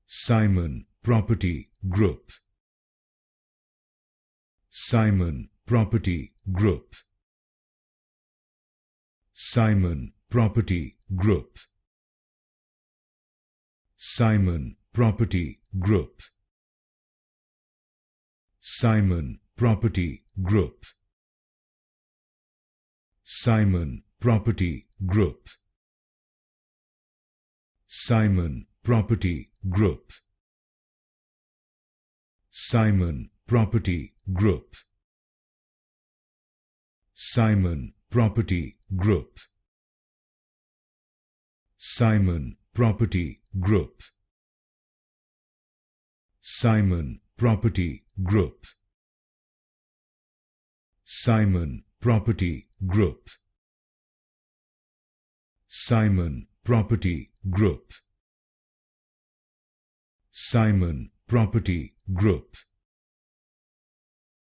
Simon Property Group. Simon Property Group. Simon Property Group. Simon Property Group. Simon Property Group. Simon Property Group. Simon Property Group. Simon Property Group. Simon Property Group. Simon Property Group. Simon Property Group. Simon Property Group. Simon Property Group. Simon Property Group.